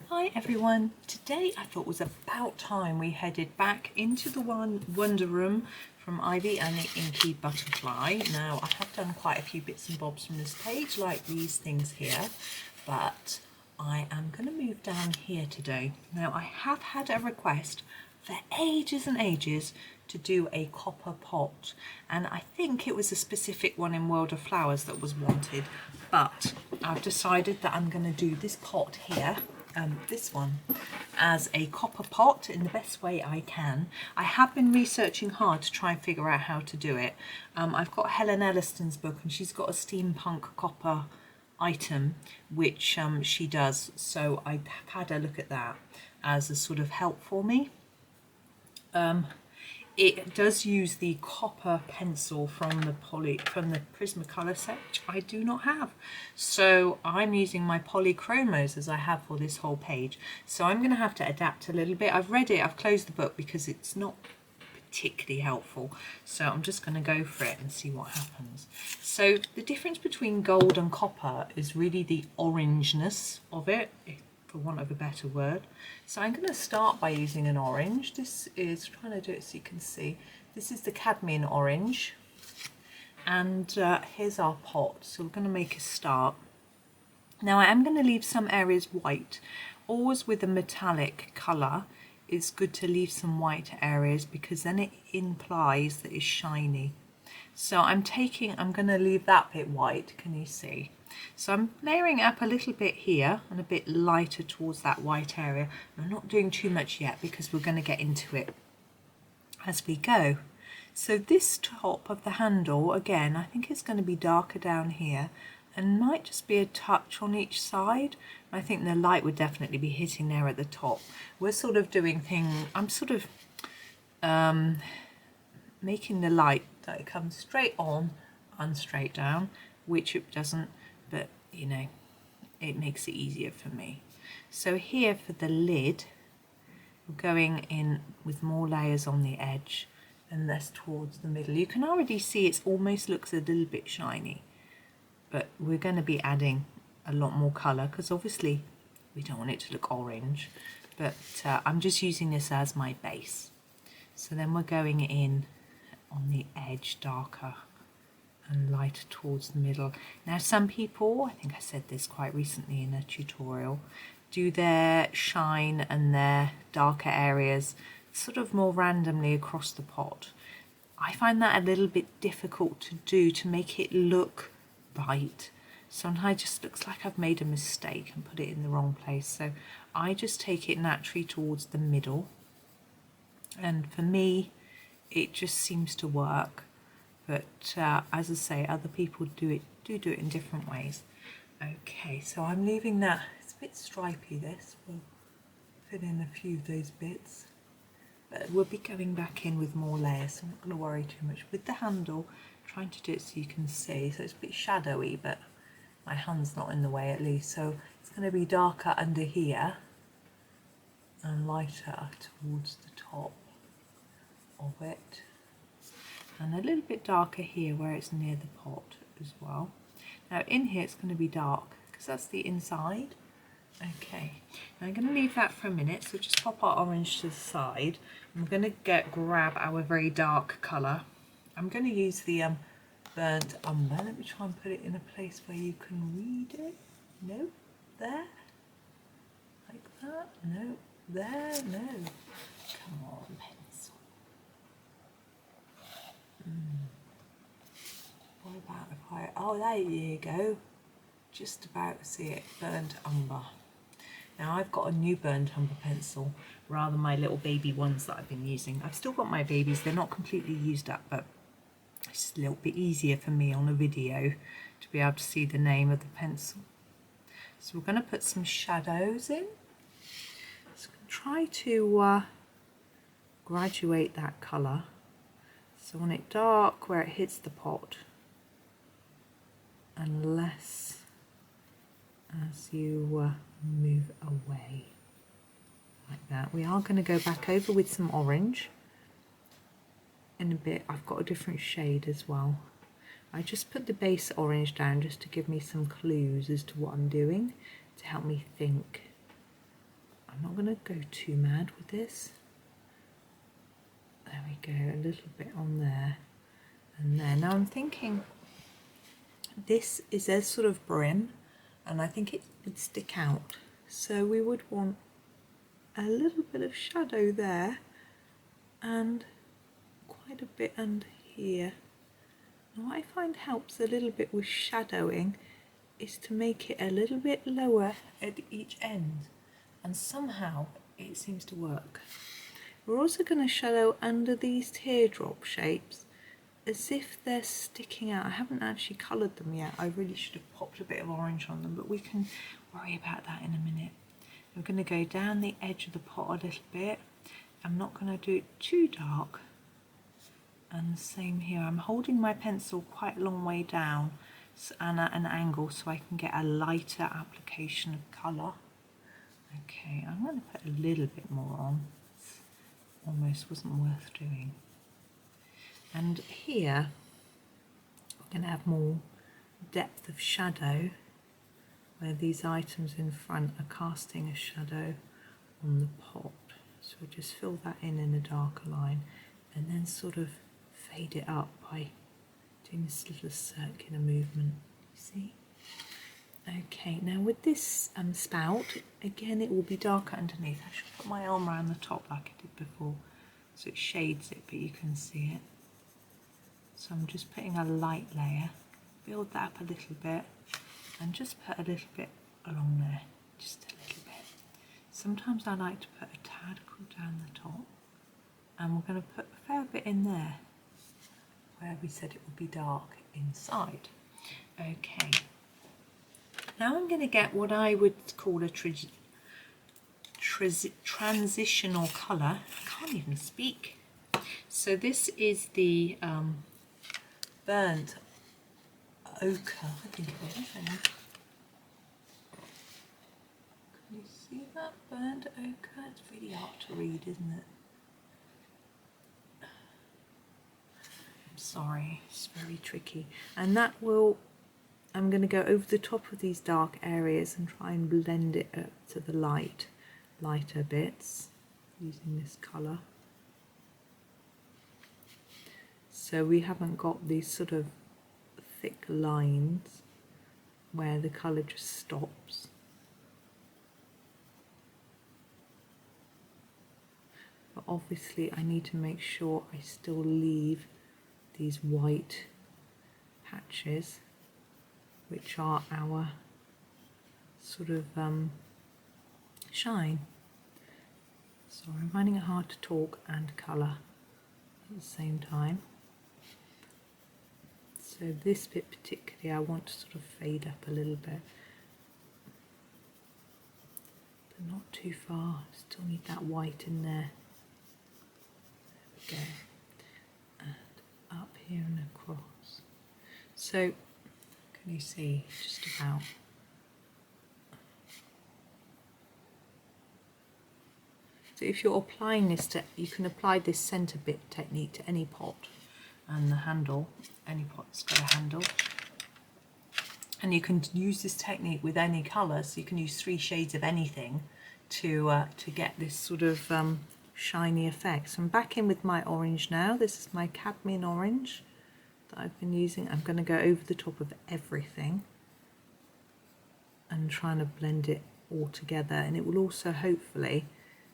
Hi everyone, today I thought it was about time we headed back into the Wonder Room from Ivy and the Inky Butterfly. Now I have done quite a few bits and bobs from this page, like these things here, but I am going to move down here today. Now I have had a request for ages and ages to do a copper pot, and I think it was a specific one in World of Flowers that was wanted, but I've decided that I'm going to do this pot here, this one, as a copper pot in the best way I can. I have been researching hard to try and figure out how to do it. I've got Helen Elliston's book and she's got a steampunk copper item which she does, so I've had a look at that as a sort of help for me. It does use the copper pencil from the Prismacolor set, which I do not have. So I'm using my Polychromos as I have for this whole page. So I'm going to have to adapt a little bit. I've read it, I've closed the book because it's not particularly helpful. So I'm just going to go for it and see what happens. So the difference between gold and copper is really the orangeness of it, for want of a better word. So I'm going to start by using an orange. This is, trying to do it so you can see, this is the Cadmium Orange, and here's our pot. So we're going to make a start. Now I am going to leave some areas white. Always with a metallic colour, it's good to leave some white areas because then it implies that it's shiny. So I'm going to leave that bit white, can you see? So I'm layering up a little bit here and a bit lighter towards that white area. I'm not doing too much yet because we're going to get into it as we go. So this top of the handle, again, I think it's going to be darker down here and might just be a touch on each side. I think the light would definitely be hitting there at the top. We're sort of doing I'm sort of making the light that it comes straight on and straight down, which it doesn't, but you know, it makes it easier for me. So here for the lid, we're going in with more layers on the edge and less towards the middle. You can already see it almost looks a little bit shiny, but we're going to be adding a lot more colour because obviously we don't want it to look orange, but I'm just using this as my base. So then we're going in on the edge darker and lighter towards the middle. Now some people, I think I said this quite recently in a tutorial, do their shine and their darker areas sort of more randomly across the pot. I find that a little bit difficult to do, to make it look right. Sometimes it just looks like I've made a mistake and put it in the wrong place. So I just take it naturally towards the middle, and for me it just seems to work. But as I say, other people do it in different ways. Okay, so I'm leaving that, it's a bit stripy this, we'll fit in a few of those bits. But we'll be going back in with more layers, so I'm not going to worry too much. With the handle, trying to do it so you can see, so it's a bit shadowy, but my hand's not in the way at least. So it's going to be darker under here and lighter towards the top of it. And a little bit darker here where it's near the pot as well. Now in here it's going to be dark because that's the inside. Okay, now I'm going to leave that for a minute, so just pop our orange to the side. I'm going to grab our very dark colour. I'm going to use the burnt umber. Let me try and put it in a place where you can read it. No, there, like that. No, there, no. Come on, pencil. What about if I, oh there you go, just about to see it, burnt umber. Now I've got a new burnt umber pencil rather than my little baby ones that I've been using. I've still got my babies, they're not completely used up, but it's a little bit easier for me on a video to be able to see the name of the pencil. So we're going to put some shadows in. So try to graduate that colour. So I want it dark where it hits the pot and less as you move away, like that. We are going to go back over with some orange in a bit. I've got a different shade as well. I just put the base orange down just to give me some clues as to what I'm doing, to help me think I'm not going to go too mad with this. There we go, a little bit on there and there. Now I'm thinking this is a sort of brim and I think it would stick out. So we would want a little bit of shadow there and quite a bit under here. Now what I find helps a little bit with shadowing is to make it a little bit lower at each end, and somehow it seems to work. We're also going to shadow under these teardrop shapes as if they're sticking out. I haven't actually coloured them yet. I really should have popped a bit of orange on them, but we can worry about that in a minute. We're going to go down the edge of the pot a little bit. I'm not going to do it too dark. And the same here. I'm holding my pencil quite a long way down and at an angle so I can get a lighter application of colour. Okay, I'm going to put a little bit more on. Almost wasn't worth doing. And here we're going to have more depth of shadow where these items in front are casting a shadow on the pot. So we'll just fill that in a darker line and then sort of fade it up by doing this little circular movement, you see? Okay, now with this spout, again it will be darker underneath. I should put my arm around the top like I did before, so it shades it, but you can see it. So I'm just putting a light layer, build that up a little bit, and just put a little bit along there, just a little bit. Sometimes I like to put a tad down the top, and we're going to put a fair bit in there, where we said it would be dark inside. Okay. Now I'm going to get what I would call a transitional colour. I can't even speak. So this is the burnt ochre, I think it is. Hang on. Can you see that burnt ochre? It's really hard to read, isn't it? I'm sorry, it's very tricky. And that will, I'm going to go over the top of these dark areas and try and blend it up to the lighter bits using this colour. So we haven't got these sort of thick lines where the colour just stops. But obviously I need to make sure I still leave these white patches, which are our sort of shine. Sorry, I'm finding it hard to talk and colour at the same time. So this bit particularly I want to sort of fade up a little bit, but not too far. Still need that white in there. There we go. And up here and across. So can you see just about? So if you're applying this you can apply this centre bit technique to any pot, and the handle, any pot's got a handle, and you can use this technique with any colour. So you can use 3 shades of anything to get this sort of shiny effect. So I'm back in with my orange now. This is my Cadmium Orange that I've been using. I'm going to go over the top of everything and trying to blend it all together, and it will also hopefully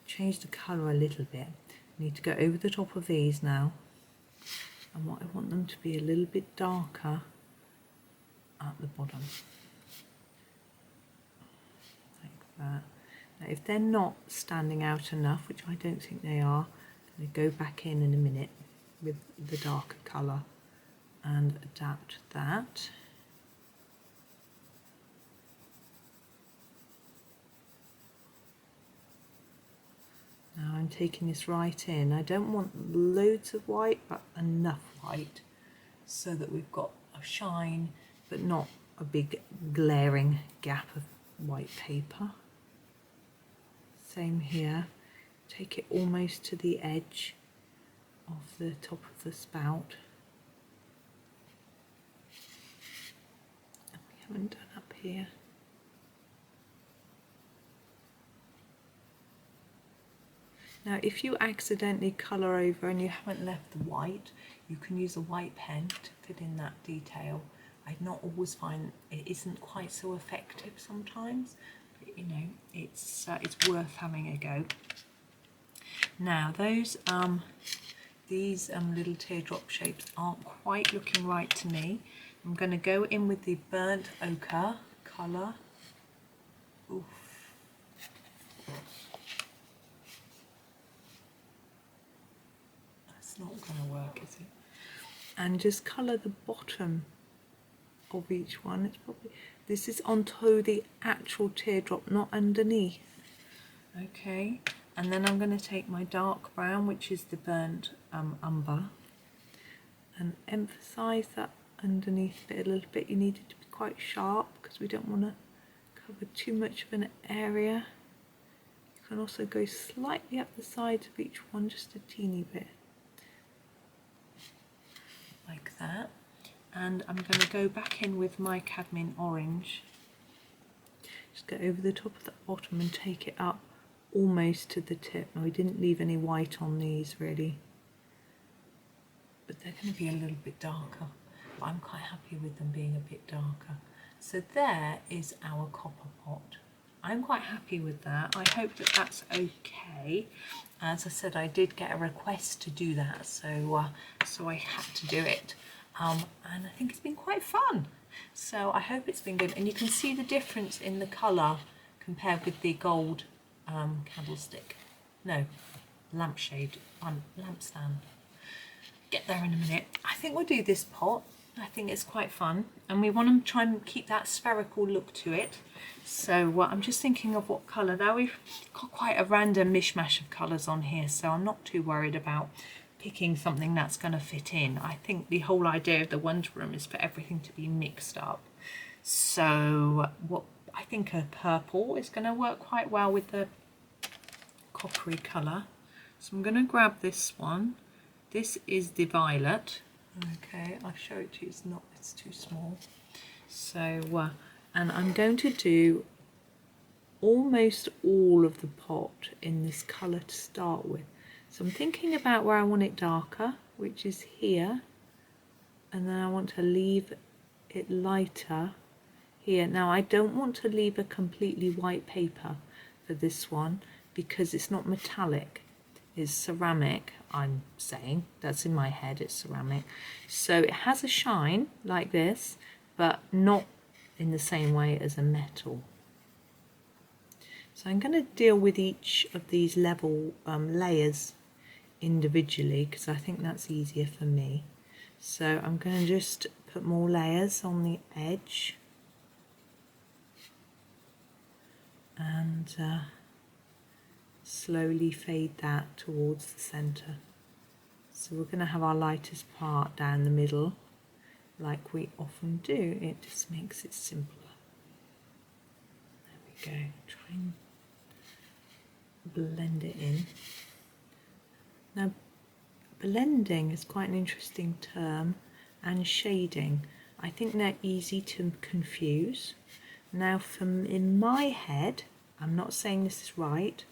change the colour a little bit. I need to go over the top of these now, and what I want them to be a little bit darker at the bottom, like that. Now if they're not standing out enough, which I don't think they are, I'm going to go back in a minute with the darker colour and adapt that. Now I'm taking this right in. I don't want loads of white, but enough white so that we've got a shine, but not a big glaring gap of white paper. Same here. Take it almost to the edge of the top of the spout. And we haven't done up here. Now if you accidentally colour over and you haven't left the white, you can use a white pen to fill in that detail. I not always find it isn't quite so effective sometimes, but you know, it's worth having a go. Now those these little teardrop shapes aren't quite looking right to me. I'm going to go in with the burnt ochre colour. Oof. That's not going to work, is it? And just colour the bottom of each one. It's probably, this is onto the actual teardrop, not underneath. Okay, and then I'm going to take my dark brown, which is the burnt umber, and emphasise that underneath bit a little bit. You need it to be quite sharp because we don't want to cover too much of an area. You can also go slightly up the sides of each one, just a teeny bit, like that. And I'm going to go back in with my Cadmium Orange. Just go over the top of the bottom and take it up almost to the tip. Now we didn't leave any white on these really, but they're going to be a little bit darker. But I'm quite happy with them being a bit darker. So there is our copper pot. I'm quite happy with that. I hope that that's okay. As I said, I did get a request to do that, so I had to do it. And I think it's been quite fun. So I hope it's been good. And you can see the difference in the colour compared with the gold candlestick. No, lampshade, lampstand. Get there in a minute. I think we'll do this pot. I think it's quite fun. And we want to try and keep that spherical look to it. So I'm just thinking of what colour. Now we've got quite a random mishmash of colours on here, so I'm not too worried about picking something that's going to fit in. I think the whole idea of the Wonder Room is for everything to be mixed up. So what I think a purple is going to work quite well with the coppery colour. So I'm going to grab this one. This is the violet. Okay, I'll show it to you. It's too small. So and I'm going to do almost all of the pot in this colour to start with. So I'm thinking about where I want it darker, which is here, and then I want to leave it lighter here. Now I don't want to leave a completely white paper for this one because it's not metallic, it's ceramic. I'm saying that's in my head, it's ceramic, so it has a shine like this, but not in the same way as a metal. So I'm going to deal with each of these level layers individually because I think that's easier for me. So I'm going to just put more layers on the edge and slowly fade that towards the centre. So we're going to have our lightest part down the middle like we often do. It just makes it simpler. There we go. Try and blend it in. Now blending is quite an interesting term, and shading. I think they're easy to confuse. Now in my head, I'm not saying this is right,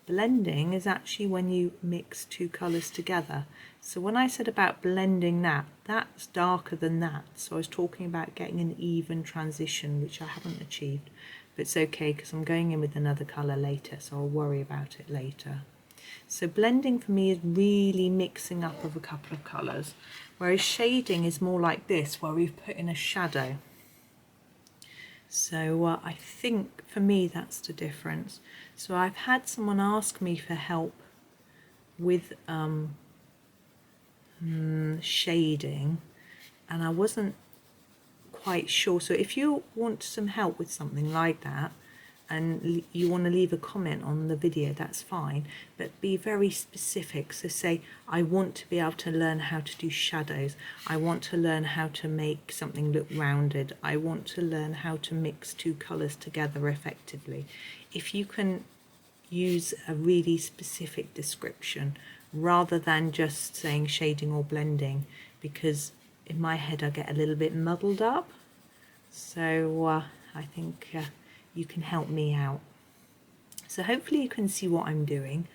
blending is actually when you mix two colours together. So when I said about blending that's darker than that. So I was talking about getting an even transition, which I haven't achieved. But it's okay because I'm going in with another colour later, so I'll worry about it later. So blending for me is really mixing up of a couple of colours, whereas shading is more like this, where we've put in a shadow. So I think for me that's the difference. So I've had someone ask me for help with shading, and I wasn't quite sure. So if you want some help with something like that and you want to leave a comment on the video, that's fine, but be very specific. So say, I want to be able to learn how to do shadows, I want to learn how to make something look rounded, I want to learn how to mix two colours together effectively. If you can use a really specific description rather than just saying shading or blending, because in my head I get a little bit muddled up. So I think you can help me out. So hopefully you can see what I'm doing.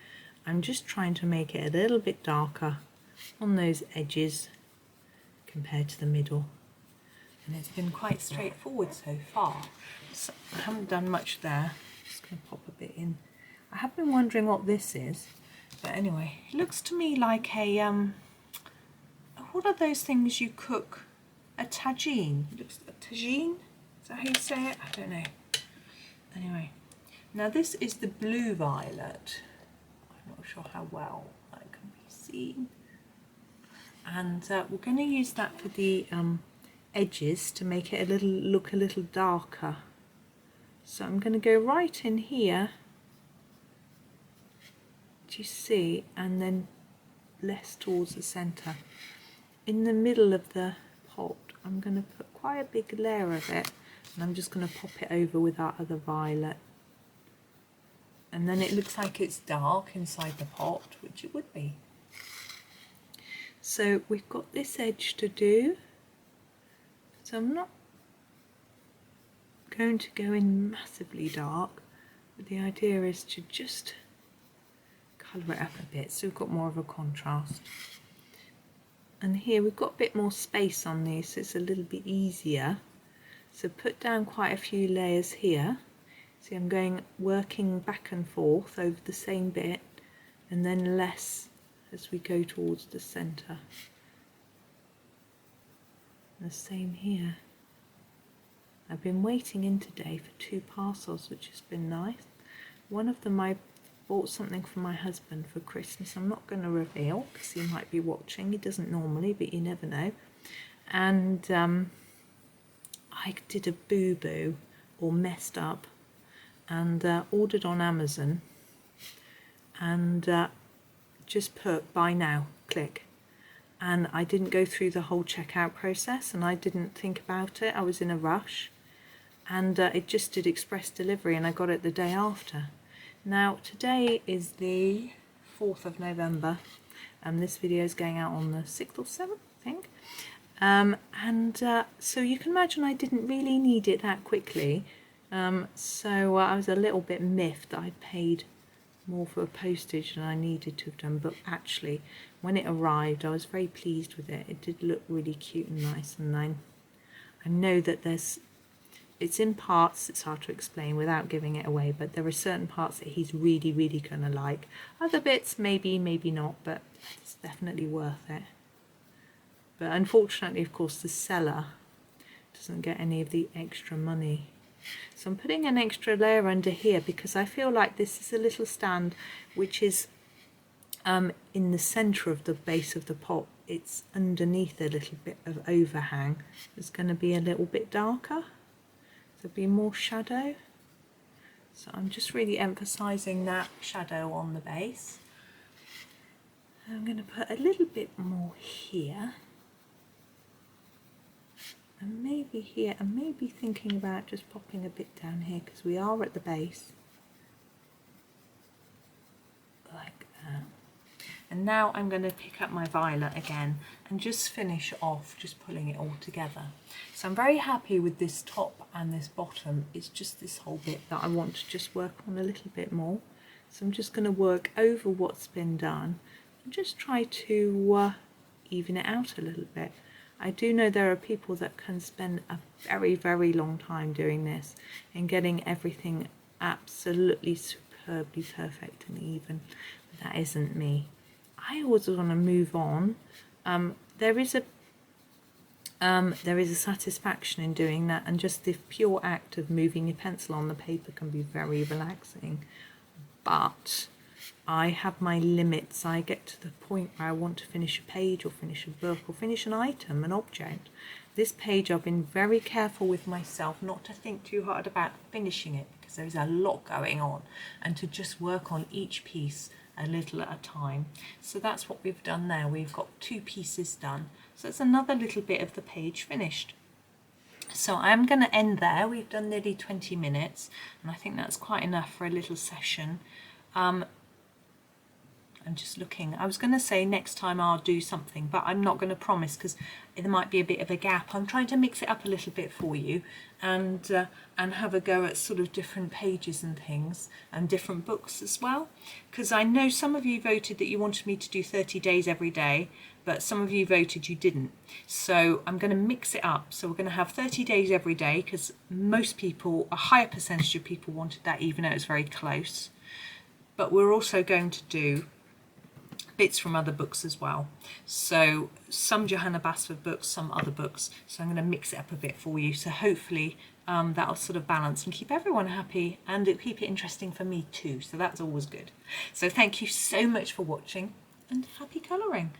I'm just trying to make it a little bit darker on those edges compared to the middle. And it's been quite straightforward so far. So I haven't done much there. Just going to pop a bit in. I have been wondering what this is. But anyway, it looks to me like a, what are those things you cook? A tagine. It looks like a tagine? Is that how you say it? I don't know. Anyway, now this is the blue violet. I'm not sure how well that can be seen. And we're going to use that for the edges to make it look a little darker. So I'm going to go right in here, do you see, and then less towards the centre. In the middle of the pot I'm going to put quite a big layer of it, and I'm just going to pop it over with our other violet, and then it looks like it's dark inside the pot, which it would be. So we've got this edge to do, so I'm not going to go in massively dark, but the idea is to just colour it up a bit so we've got more of a contrast. And here we've got a bit more space on these, so it's a little bit easier. So put down quite a few layers here. See, I'm working back and forth over the same bit, and then less as we go towards the centre. The same here. I've been waiting in today for 2 parcels, which has been nice. One of them I bought something for my husband for Christmas. I'm not going to reveal because he might be watching. He doesn't normally, but you never know. And I did a boo-boo, or messed up, and ordered on Amazon, and just put buy now, click. And I didn't go through the whole checkout process, and I didn't think about it. I was in a rush, and it just did express delivery, and I got it the day after. Now today is the 4th of November, and this video is going out on the 6th or 7th, I think. So you can imagine I didn't really need it that quickly, so I was a little bit miffed that I'd paid more for postage than I needed to have done, but actually when it arrived I was very pleased with it. It did look really cute and nice, and I know that it's in parts, it's hard to explain without giving it away, but there are certain parts that he's really going to like. Other bits maybe not, but it's definitely worth it. But unfortunately, of course, the seller doesn't get any of the extra money. So I'm putting an extra layer under here because I feel like this is a little stand which is in the centre of the base of the pot. It's underneath a little bit of overhang. It's going to be a little bit darker. There'll be more shadow. So I'm just really emphasising that shadow on the base. I'm going to put a little bit more here. And maybe here, and maybe thinking about just popping a bit down here because we are at the base. Like that. And now I'm going to pick up my violet again and just finish off just pulling it all together. So I'm very happy with this top and this bottom. It's just this whole bit that I want to just work on a little bit more. So I'm just going to work over what's been done and just try to even it out a little bit. I do know there are people that can spend a very long time doing this and getting everything absolutely superbly perfect and even, but that isn't me. I always want to move on. There is a satisfaction in doing that, and just the pure act of moving your pencil on the paper can be very relaxing. But I have my limits. I get to the point where I want to finish a page or finish a book or finish an item, an object. This page I've been very careful with myself not to think too hard about finishing it because there is a lot going on, and to just work on each piece a little at a time. So that's what we've done there. We've got 2 pieces done. So it's another little bit of the page finished. So I'm going to end there. We've done nearly 20 minutes and I think that's quite enough for a little session. A I'm just looking. I was going to say next time I'll do something, but I'm not going to promise because there might be a bit of a gap. I'm trying to mix it up a little bit for you and have a go at sort of different pages and things and different books as well. Because I know some of you voted that you wanted me to do 30 days every day, but some of you voted you didn't. So I'm going to mix it up. So we're going to have 30 days every day because most people, a higher percentage of people wanted that even though it was very close. But we're also going to do bits from other books as well. So some Johanna Basford books, some other books. So I'm going to mix it up a bit for you. So hopefully that'll sort of balance and keep everyone happy and it'll keep it interesting for me too. So that's always good. So thank you so much for watching and happy colouring.